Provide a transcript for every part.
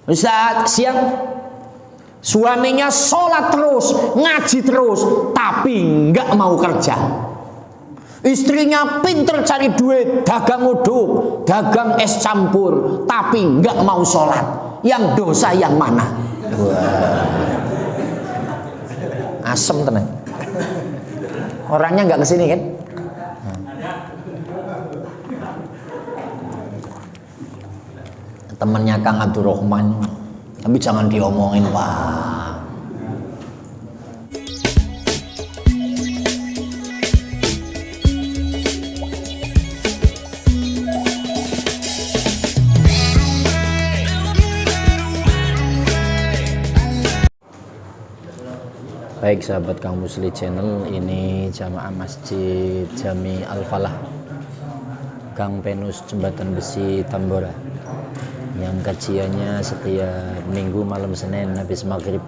Ustaz, siap. Suaminya sholat terus, ngaji terus, tapi nggak mau kerja. Istrinya pinter cari duit, dagang uduk, dagang es campur, tapi nggak mau sholat. Yang dosa yang mana? Wah. Asem tenang. Orangnya nggak kesini kan? Temannya Kang Abdurrahman, tapi jangan diomongin Pak. Baik sahabat Kang Musli Channel, ini jamaah Masjid Jami Al-Falah Gang Penus Jembatan Besi Tambora, yang kajiannya setiap minggu malam Senin habis maghrib.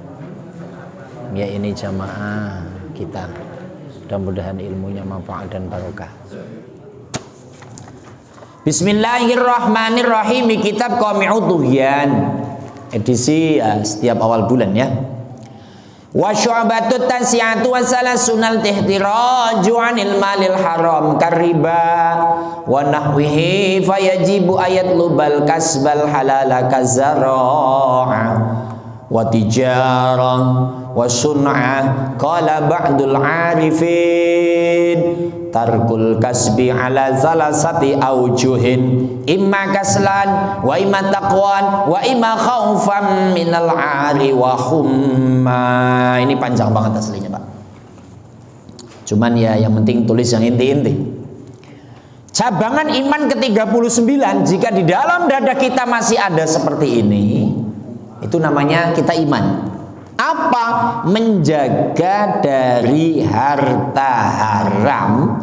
Ya, ini jamaah kita, mudah-mudahan ilmunya manfaat dan barokah. Bismillahirrahmanirrahim. Kitab Qami'ud Dughyan, edisi setiap awal bulan ya. Wa syu'batut tasi'atu wa salasunal tihtiraju 'anil malil haram kariba wa nahwihi fayajibu ayat lubal kasbal halala kazara'a wa tijarah wa sun'ah. Qala ba'dul 'arifin tarkul kasbi ala salasati aujuhin, imma kaslan wa imma taqwan wa imma khaufan minal 'ari wa humma. Ini panjang banget aslinya Pak, cuman ya yang penting tulis yang inti-inti. Cabangan iman ke-39, jika di dalam dada kita masih ada seperti ini, itu namanya kita iman. Apa? Menjaga dari harta haram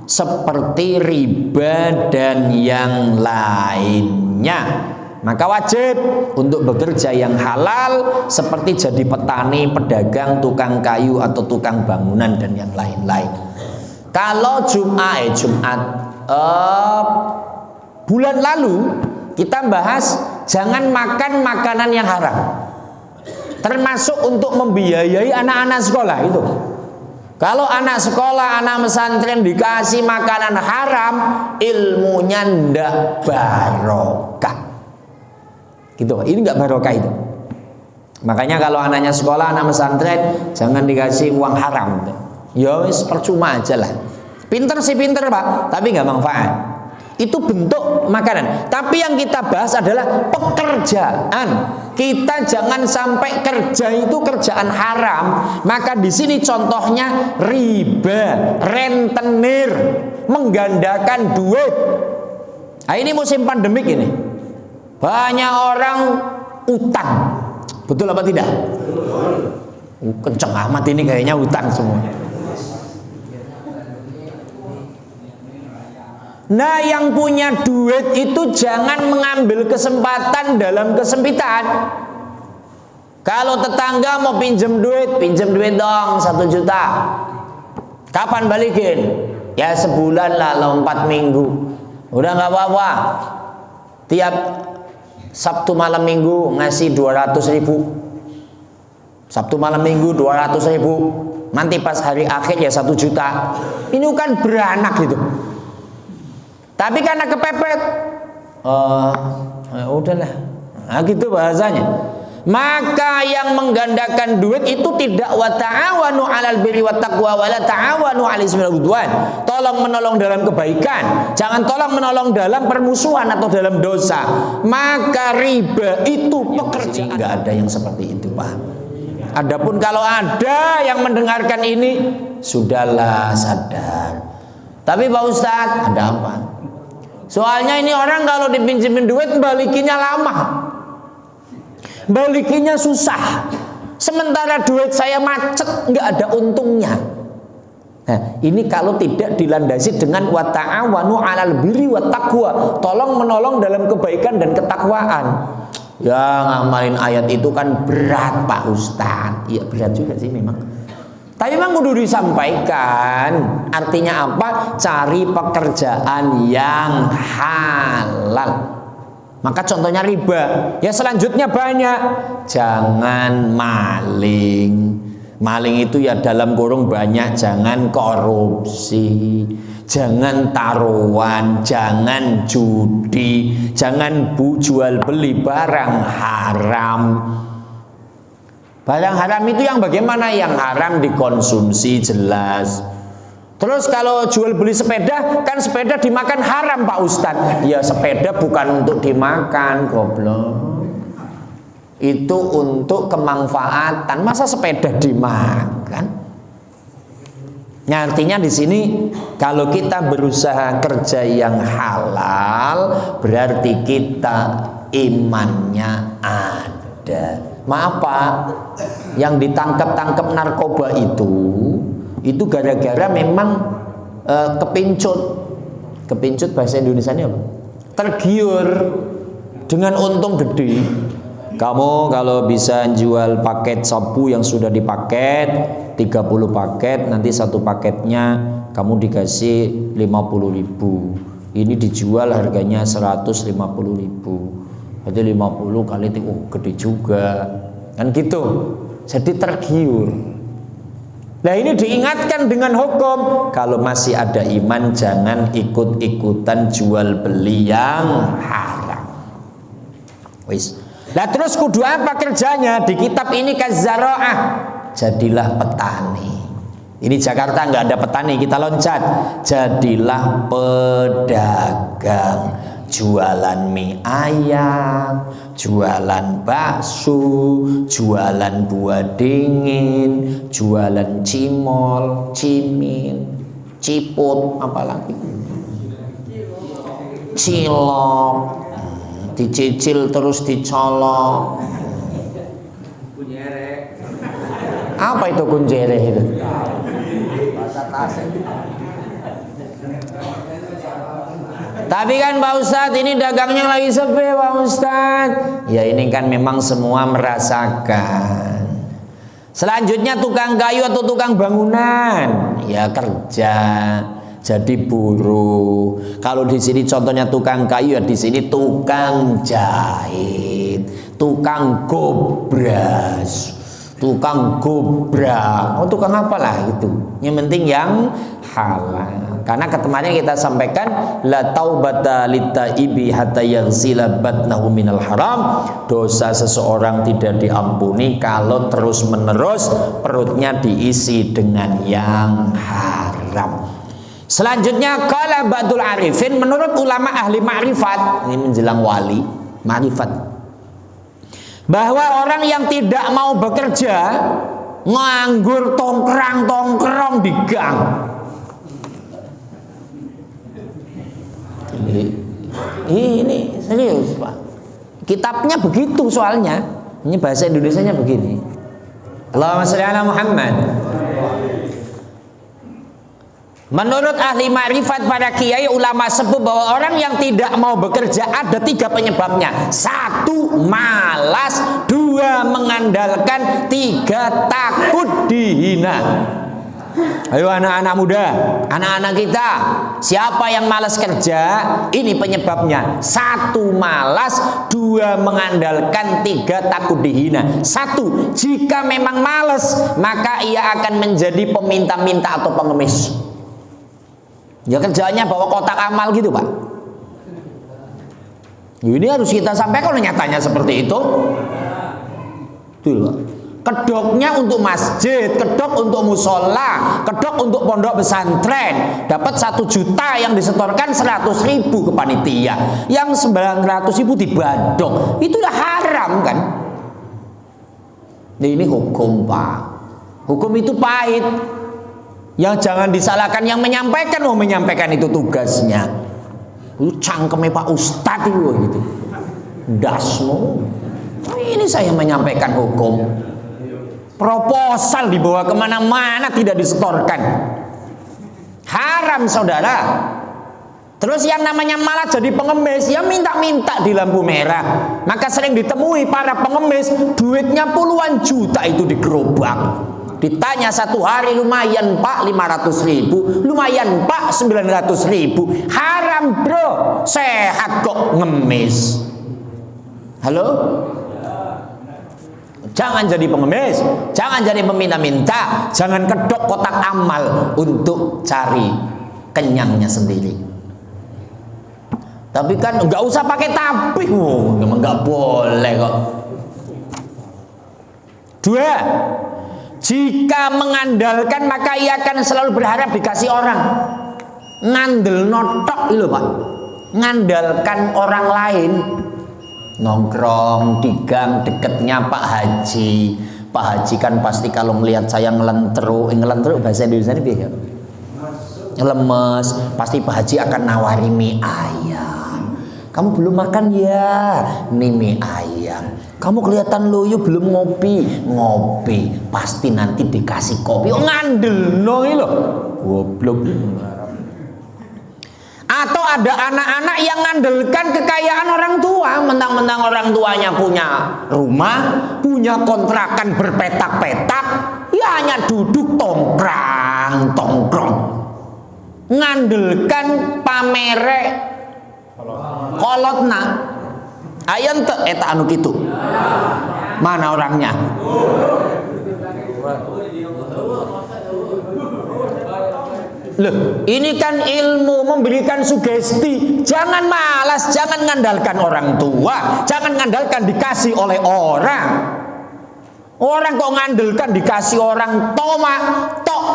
seperti riba dan yang lainnya. Maka wajib untuk bekerja yang halal, seperti jadi petani, pedagang, tukang kayu atau tukang bangunan dan yang lain-lain. Kalau Jumat bulan lalu kita bahas jangan makan makanan yang haram, termasuk untuk membiayai anak-anak sekolah itu. Kalau anak sekolah, anak pesantren dikasih makanan haram, ilmunya ndak barokah. Gitu, ini nggak barokah itu. Makanya kalau anaknya sekolah, anak pesantren, jangan dikasih uang haram. Ya wis percuma aja lah. Pinter sih pinter Pak, tapi nggak manfaat. Itu bentuk makanan. Tapi yang kita bahas adalah pekerjaan. Kita jangan sampai kerja itu kerjaan haram. Maka di sini contohnya riba, rentenir, menggandakan duit. Nah, ini musim pandemik ini. Banyak orang utang. Betul apa tidak? Kenceng amat ini kayaknya utang semua. Nah, yang punya duit itu jangan mengambil kesempatan dalam kesempitan. Kalau tetangga mau pinjem duit dong 1 juta. Kapan balikin? Ya sebulan lah, 4 minggu. Udah nggak apa-apa. Tiap Sabtu malam minggu ngasih 200.000. Sabtu malam minggu 200.000. Nanti pas hari akhir ya 1 juta. Ini kan beranak gitu. Tapi karena kepepet, ya udahlah. Nah, gitu bahasanya. Maka yang menggandakan duit itu tidak wa ta'awanu 'alal birri wat taqwa wa la ta'awanu 'alal ismi wal 'udwan. Tolong menolong dalam kebaikan, jangan tolong menolong dalam permusuhan atau dalam dosa. Maka riba itu pekerjaan. Enggak ada yang seperti itu, Pak. Adapun kalau ada yang mendengarkan ini, sudahlah sadar. Tapi Pak Ustadz, ada apa? Soalnya ini orang kalau dipinjemin duit balikinnya lama, balikinnya susah. Sementara duit saya macet, nggak ada untungnya. Nah, ini kalau tidak dilandasi dengan wa ta'awanu 'alal birri wat taqwa, tolong menolong dalam kebaikan dan ketakwaan. Ya, ngamalin ayat itu kan berat Pak Ustadz. Iya berat juga sih memang. Tapi memang kudu disampaikan. Artinya apa? Cari pekerjaan yang halal. Maka contohnya riba. Ya selanjutnya banyak. Jangan maling. Maling itu ya dalam kurung banyak. Jangan korupsi, jangan taruhan, jangan judi, jangan jual beli barang haram. Barang haram itu yang bagaimana? Yang haram dikonsumsi jelas. Terus kalau jual beli sepeda, kan sepeda dimakan haram Pak Ustadz. Ya sepeda bukan untuk dimakan, goblok. Itu untuk kemanfaatan. Masa sepeda dimakan? Nah, artinya di sini kalau kita berusaha kerja yang halal, berarti kita imannya ada. Maaf Pak, yang ditangkap-tangkap narkoba itu gara-gara memang kepincut. Kepincut bahasa Indonesianya apa? Tergiur dengan untung gede. Kamu kalau bisa jual paket sapu yang sudah dipaket 30 paket, nanti satu paketnya kamu dikasih 50.000. Ini dijual harganya 150.000. Jadi 50 kali itu gede juga. Kan gitu. Jadi tergiur. Nah ini diingatkan dengan hukum, kalau masih ada iman jangan ikut-ikutan jual beli yang haram. Wis. Nah terus kudu apa kerjanya? Di kitab ini kazzaro'ah, jadilah petani. Ini Jakarta nggak ada petani, kita loncat. Jadilah pedagang, jualan mie ayam, jualan bakso, jualan buah dingin, jualan cimol, cimin, ciput, apalagi cilok, dicicil terus dicolok. Apa itu kunjere itu? Tapi kan Pak Ustadz ini dagangnya lagi sepi Pak Ustadz. Ya ini kan memang semua merasakan. Selanjutnya tukang kayu atau tukang bangunan, ya kerja. Jadi buruh. Kalau di sini contohnya tukang kayu, ya di sini tukang jahit, tukang gobras, tukang gobrak. Oh tukang apalah itu. Yang penting yang halal. Karena kemarin kita sampaikan la taubata litaibi hatta yaghsila batnahu minal haram. Dosa seseorang tidak diampuni kalau terus-menerus perutnya diisi dengan yang haram. Selanjutnya qala ba'dul arifin, menurut ulama ahli ma'rifat, ini menjelang wali ma'rifat, bahwa orang yang tidak mau bekerja nganggur tongkrong di gang. Ini serius Pak, kitabnya begitu soalnya. Ini bahasa Indonesianya begini. Allahumma sholli ala Muhammad. Menurut ahli ma'rifat, para kiai ulama sepuh, bahwa orang yang tidak mau bekerja ada 3 penyebabnya. 1, malas. 2, mengandalkan. 3, takut dihina. Ayo anak-anak muda, anak-anak kita, siapa yang malas kerja? Ini penyebabnya. 1, malas. 2, mengandalkan. 3, takut dihina. 1, jika memang malas, maka ia akan menjadi peminta-minta atau pengemis. Ya kerjanya bawa kotak amal gitu Pak. Ini harus kita sampaikan, nyatanya seperti itu. Tuh Pak. Kedoknya untuk masjid, kedok untuk musola, kedok untuk pondok pesantren. Dapat 1 juta yang disetorkan 100.000 ke panitia, yang 900.000 dibandong. Itulah haram kan. Nah, ini hukum Pak. Hukum itu pahit. Yang jangan disalahkan yang menyampaikan. Oh menyampaikan itu tugasnya. Itu cangkemnya Pak Ustadz itu gitu. Dasmu. Ini saya menyampaikan hukum. Proposal dibawa kemana-mana tidak disetorkan. Haram saudara. Terus yang namanya malah jadi pengemis, ya minta-minta di lampu merah. Maka sering ditemui para pengemis, duitnya puluhan juta itu digerobak. Ditanya 1 hari, lumayan Pak 500.000, lumayan Pak 900.000. Haram bro, sehat kok ngemis. Halo? Jangan jadi pengemis, jangan jadi peminta-minta, jangan kedok kotak amal untuk cari kenyangnya sendiri. Tapi kan nggak usah pakai tapi, memang nggak boleh kok. 2. Jika mengandalkan maka ia akan selalu berharap dikasih orang. Ngandel notok itu Pak, ngandalkan orang lain. Nongkrong di gang deketnya Pak Haji. Pak Haji kan pasti kalau melihat saya ngelentruk bahasa Indonesia ini biar lemes, pasti Pak Haji akan nawari mie ayam. Kamu belum makan ya? Nih mie ayam. Kamu kelihatan loyo belum ngopi, pasti nanti dikasih kopi. Oh ngandel no lo, goblok. Atau ada anak-anak yang ngandalkan kekayaan orang tua, mentang-mentang orang tuanya punya rumah, punya kontrakan berpetak-petak, ya hanya duduk tongkrong, ngandalkan pamere kolotna. Ayan te eta anu kitu. Mana orangnya? Loh, ini kan ilmu memberikan sugesti. Jangan malas, jangan ngandalkan orang tua, jangan ngandalkan dikasih oleh orang. Orang kok ngandalkan dikasih orang, toma, tok,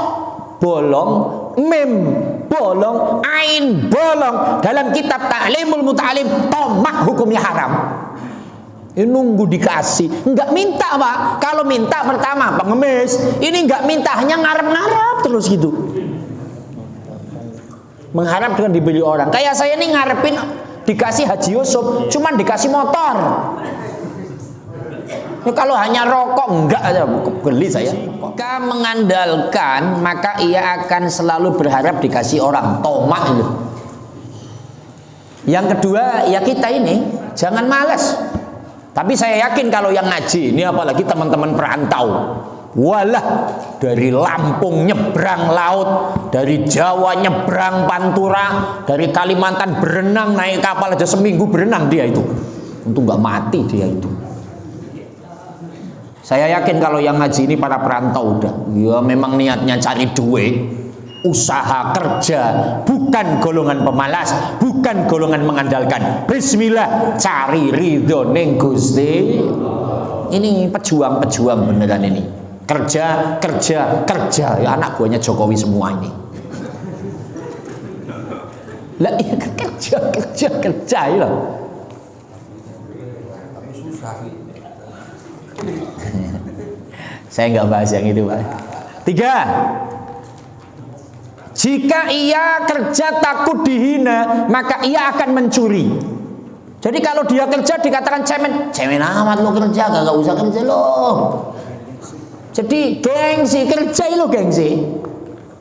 bolong, mim, bolong, ain, bolong. Dalam kitab Ta'limul Muta'alim, tomak hukumnya haram. Ini nunggu dikasih, nggak minta Pak. Kalau minta pertama pengemis, ini nggak minta, hanya ngarep-ngarep terus gitu. Mengharap dengan dibeli orang. Kayak saya ini ngarepin dikasih Haji Yusuf, cuman dikasih motor. Ya, kalau hanya rokok enggak aja beli saya. Jika mengandalkan maka ia akan selalu berharap dikasih orang. Tomak itu. Yang kedua ya kita ini jangan malas. Tapi saya yakin kalau yang ngaji ini apalagi teman-teman perantau. Walah, dari Lampung nyebrang laut, dari Jawa nyebrang Pantura, dari Kalimantan berenang naik kapal aja seminggu berenang dia itu, untuk nggak mati dia itu. Saya yakin kalau yang ngaji ini para perantau udah, ya memang niatnya cari duit, usaha kerja, bukan golongan pemalas, bukan golongan mengandalkan. Bismillah, cari ridho ning Gusti. Ini pejuang-pejuang beneran ini. Kerja, ya anak buahnya Jokowi semua ini. Lah iya kerja ya. Tapi susah. Saya nggak bahas yang itu Pak. 3. Jika ia kerja takut dihina, maka ia akan mencuri. Jadi kalau dia kerja dikatakan cemen amat lo kerja, gak usah kerja lo. Jadi gengsi, kerja lo gengsi.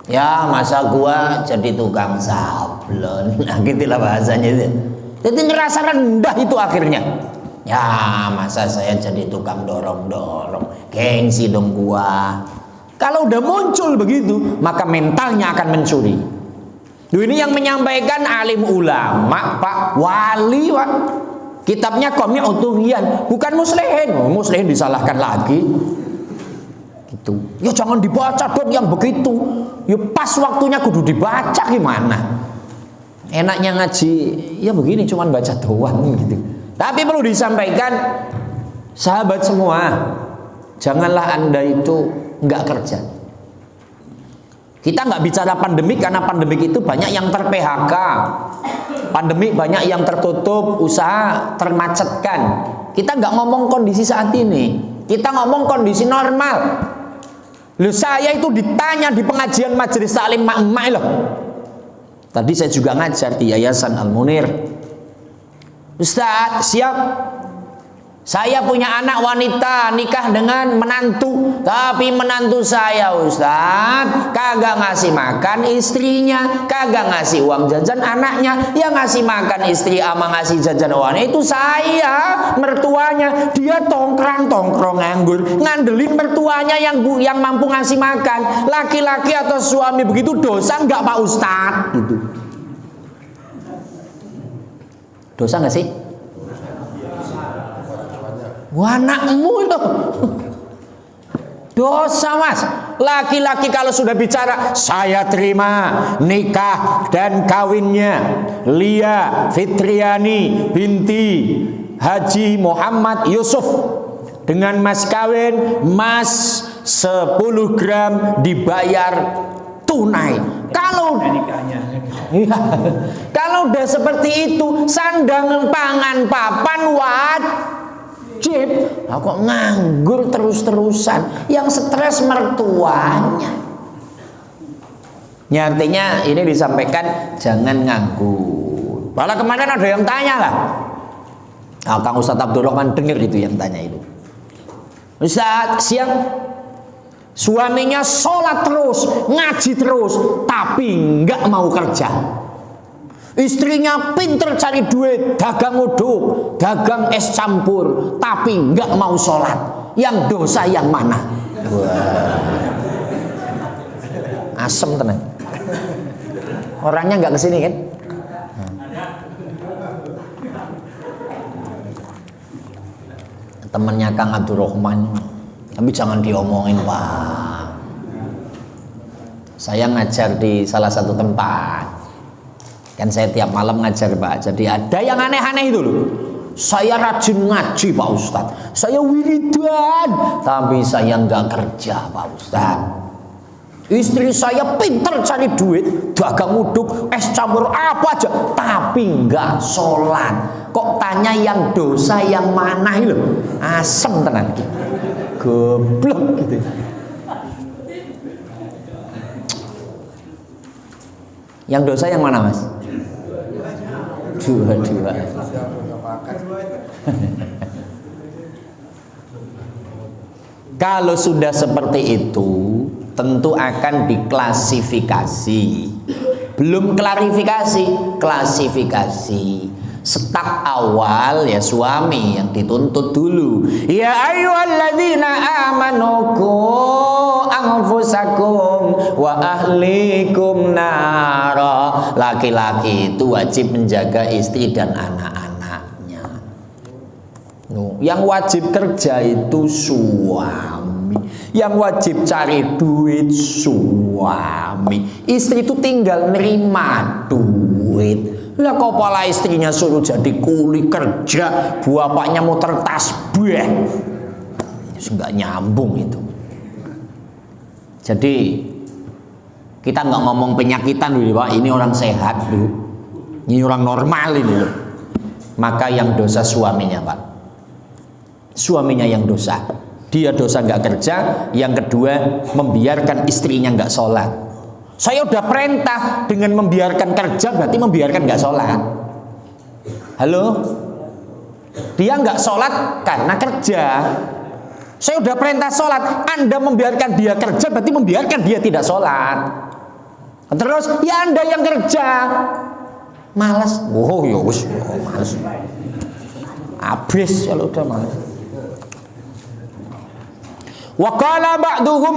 Ya masa gua jadi tukang sablon. Nah gitulah bahasanya itu. Jadi ngerasa rendah itu akhirnya. Ya masa saya jadi tukang dorong-dorong. Gengsi dong gua. Kalau udah muncul begitu, maka mentalnya akan mencuri. Ini yang menyampaikan alim ulama, Pak Wali, Pak. Kitabnya Qomnya Utuhian, bukan Muslihin. Muslihin disalahkan lagi. Gitu. Ya jangan dibaca dong yang begitu. Ya pas waktunya kudu dibaca gimana? Enaknya ngaji, ya begini cuman baca doang gitu. Tapi perlu disampaikan, sahabat semua, janganlah Anda itu nggak kerja. Kita nggak bicara pandemik karena pandemik itu banyak yang ter-PHK. Pandemik banyak yang tertutup, usaha termacetkan. Kita nggak ngomong kondisi saat ini. Kita ngomong kondisi normal. Loh, saya itu ditanya di pengajian majelis taklim mak-mak loh. Tadi saya juga ngajar di Yayasan Al-Munir. Ustaz, siap? Saya punya anak wanita nikah dengan menantu, tapi menantu saya Ustaz kagak ngasih makan istrinya, kagak ngasih uang jajan anaknya, yang ngasih makan istri ama ngasih jajan wanita itu saya, mertuanya. Dia tongkrong nganggur, ngandelin mertuanya yang mampu ngasih makan. Laki-laki atau suami begitu dosa nggak Pak Ustaz? Gitu. Dosa nggak sih? Anakmu loh. Dosa mas. Laki-laki kalau sudah bicara, saya terima nikah dan kawinnya Lia Fitriani binti Haji Muhammad Yusuf dengan mas kawin mas 10 gram dibayar tunai. Kalau udah seperti itu, sandang pangan papan wajib. Kok nganggur terus-terusan? Yang stres mertuanya. Ya, artinya ini disampaikan jangan nganggur. Malah kemarin ada yang tanya lah. Kang Ustadz Abdul Rahman dengar itu yang tanya itu. Ustadz, siang suaminya sholat terus, ngaji terus, tapi nggak mau kerja. Istrinya pinter cari duit, dagang uduk, dagang es campur, tapi nggak mau sholat. Yang dosa yang mana? Wah, asem tenang. Orangnya nggak kesini kan? Temennya Kang Abdurrahman, tapi jangan diomongin Pak. Saya ngajar di salah satu tempat, kan saya tiap malam ngajar Pak. Jadi ada yang aneh-aneh itu loh. Saya rajin ngaji Pak Ustadz, saya wiridan, tapi saya nggak kerja Pak Ustadz. Istri saya pinter cari duit, dagang uduk, es campur apa aja, tapi nggak sholat. Kok tanya yang dosa yang mana itu? Asem tenang, goblok gitu. Yang dosa yang mana mas? Dua. Kalau sudah seperti itu, tentu akan diklasifikasi. Belum klarifikasi, klasifikasi. Step awal ya suami yang dituntut dulu. Ya ayyuhalladzina amanu qu anfusakum wa ahlikum nara. Laki-laki itu wajib menjaga istri dan anak-anaknya. Yang wajib kerja itu suami. Yang wajib cari duit suami. Istri itu tinggal nerima duit. Lah kepala istrinya suruh jadi kuli kerja, bapaknya muter tasbih. Nggak nyambung itu. Jadi kita nggak ngomong penyakitan dulu Pak, ini orang sehat dulu. Ini orang normal ini loh. Maka yang dosa suaminya Pak. Suaminya yang dosa. Dia dosa nggak kerja. Yang kedua membiarkan istrinya nggak sholat. Saya udah perintah dengan membiarkan kerja berarti membiarkan nggak sholat. Halo, dia nggak sholat karena kerja. Saya udah perintah sholat, Anda membiarkan dia kerja berarti membiarkan dia tidak sholat. Terus ya Anda yang kerja, malas. Oh ya wis, malas. Habis kalau udah malas. Wa qala ba'duhum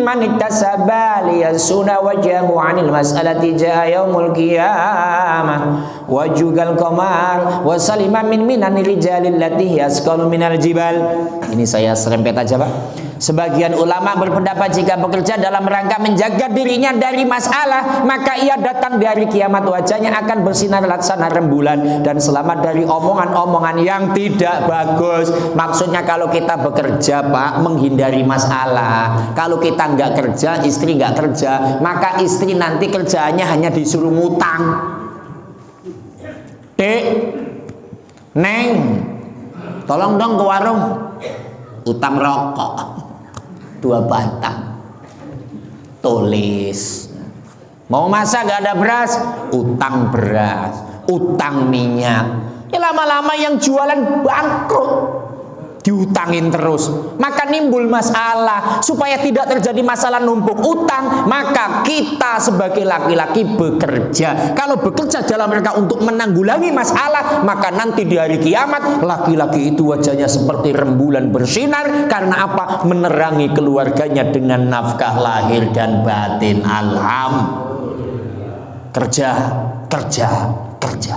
man iktasaba liyasuna wajhahu 'anil mas'alati jaa yaumul qiyamah wa jugal qamar wa salima min minani rijalil lati yasqalu minal jibal. Ini saya serempet aja Pak. Sebagian ulama berpendapat jika bekerja dalam rangka menjaga dirinya dari masalah, maka ia datang dari kiamat wajahnya akan bersinar laksana rembulan dan selamat dari omongan-omongan yang tidak bagus. Maksudnya kalau kita bekerja Pak, menghindari masalah. Kalau kita nggak kerja, istri nggak kerja, maka istri nanti kerjaannya hanya disuruh ngutang. Dek, Neng, tolong dong ke warung, utang rokok 2 batang, tulis. Mau masak gak ada beras, utang beras, utang minyak. Ya lama-lama yang jualan bangkrut, diutangin terus, maka nimbul masalah. Supaya tidak terjadi masalah numpuk utang, maka kita sebagai laki-laki bekerja. Kalau bekerja dalam rangka untuk menanggulangi masalah, maka nanti di hari kiamat laki-laki itu wajahnya seperti rembulan bersinar. Karena apa? Menerangi keluarganya dengan nafkah lahir dan batin. Alhamdulillah. Kerja, kerja, kerja.